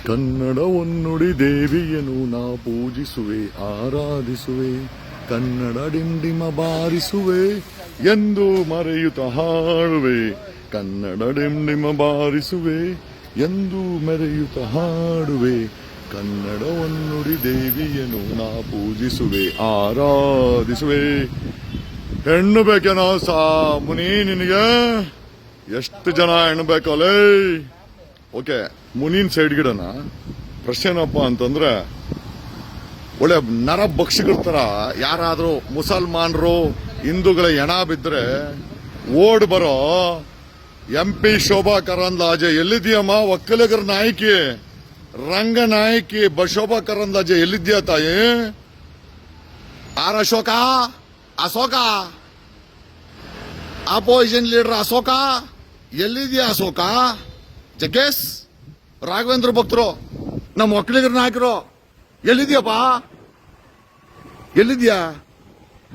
ಕನ್ನಡವನ್ನುಡಿ ದೇವಿಯನು ನಾ ಪೂಜಿಸುವೆ ಆರಾಧಿಸುವೆ, ಕನ್ನಡ ಡಿಂಡಿಮ ಬಾರಿಸುವೆ ಎಂದು ಮರೆಯುತ್ತ ಹಾಡುವೆ, ಕನ್ನಡ ಡಿಂಡಿಮ ಬಾರಿಸುವೆ ಎಂದು ಮೆರೆಯುತ್ತ ಹಾಡುವೆ, ಕನ್ನಡವನ್ನುಡಿ ದೇವಿಯನು ನಾ ಪೂಜಿಸುವೆ ಆರಾಧಿಸುವೆ. ಹೆಣ್ಣು ಬೇಕೇನೋ ಮುನಿ ನಿನಗೆ? ಎಷ್ಟು ಜನ ಹೆಣ್ಣು ಬೇಕಲ್ಲೇ? ಓಕೆ, ಮುನಿನ್ ಸೈಡ್ ಗಿಡನ ಪ್ರಶ್ನೆ ಏನಪ್ಪ ಅಂತಂದ್ರೆ, ಒಳ್ಳೆ ನರ ಭಕ್ಷಿಗಳ ಯಾರಾದ್ರೂ ಮುಸಲ್ಮಾನರು ಹಿಂದೂಗಳ ಹೆಣ ಬಿದ್ರೆ ಓಡ್ ಬರೋ MP ಶೋಭಾ ಕರಂದ್ಲಾಜೆ ಎಲ್ಲಿದ್ಯಮ್ಮ? ಒಕ್ಕಲಿಗರ ನಾಯಕಿ, ರಂಗ ನಾಯಕಿ ಶೋಭಾ ಕರಂದ್ಲಾಜೆ ಎಲ್ಲಿದ್ಯಾ ತಾಯಿ? R Ashoka, opposition leader Ashoka ಎಲ್ಲಿದ್ಯಾ? ಅಶೋಕ, ಜಗ್ಗೇಶ್, ರಾಘವೇಂದ್ರ ಭಕ್ತರು, ನಮ್ಮ ಒಕ್ಕಲಿಗರ ನಾಯಕರು ಎಲ್ಲಿದ್ಯಪ್ಪ? ಎಲ್ಲಿದ್ಯಾ?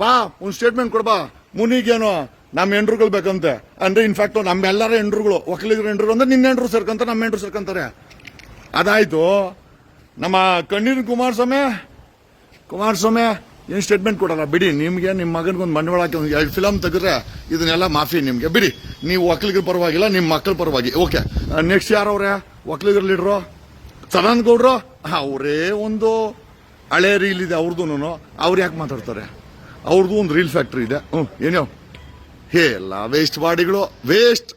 ಬಾ, ಒಂದು ಸ್ಟೇಟ್ಮೆಂಟ್ ಕೊಡ್ಬಾ. ಮುನಿಗೇನೋ ನಮ್ಮ ಹೆಂಡ್ರುಗಳು ಬೇಕಂತೆ ಅಂದ್ರೆ, ಇನ್ಫ್ಯಾಕ್ಟ್ ನಮ್ಮೆಲ್ಲರ ಹೆಂಡ್ರುಗಳು, ಒಕ್ಕಲಿಗರ ಹೆಂಡ್ರು ಅಂದ್ರೆ ನಿನ್ನ ಹೆಂಡ್ರು ಸೇರ್ಕಂತ ನಮ್ಮ ಹೆಂಡ್ರು ಸೇರ್ಕಂತಾರೆ. ಅದಾಯ್ತು. ನಮ್ಮ ಕಣ್ಣೀರಿನ ಕುಮಾರಸ್ವಾಮಿ ಏನ್ ಸ್ಟೇಟ್ಮೆಂಟ್ ಕೊಡಲ್ಲ ಬಿಡಿ. ನಿಮ್ಗೆ ನಿಮ್ಮ ಮಗನಿಗೊಂದು ಬಂಡವಾಳ ಹಾಕಿ ಒಂದು 2 ಫಿಲಮ್ ತೆಗೆದ್ರೆ ಇದನ್ನೆಲ್ಲ ಮಾಫಿ ನಿಮ್ಗೆ ಬಿಡಿ. ನೀವು ಒಕ್ಕಲಿಗರ ಪರವಾಗಿಲ್ಲ, ನಿಮ್ಮ ಮಕ್ಕಳ ಪರವಾಗಿ. ಓಕೆ, ನೆಕ್ಸ್ಟ್ ಯಾರವ್ರೆ ಒಕ್ಕಲಿಗರ ಲೀಡ್ರು? ಸದಾನಂದ ಗೌಡ್ರು. ಅವರೇ ಒಂದು ಹಳೆ ರೀಲ್ ಇದೆ ಅವ್ರದ್ದು. ಅವ್ರು ಯಾಕೆ ಮಾತಾಡ್ತಾರೆ? ಅವ್ರದ್ದು ಒಂದು ರೀಲ್ ಫ್ಯಾಕ್ಟ್ರಿ ಇದೆ. ಏನೋ ಎಲ್ಲ ವೇಸ್ಟ್ ಬಾಡಿಗಳು, ವೇಸ್ಟ್.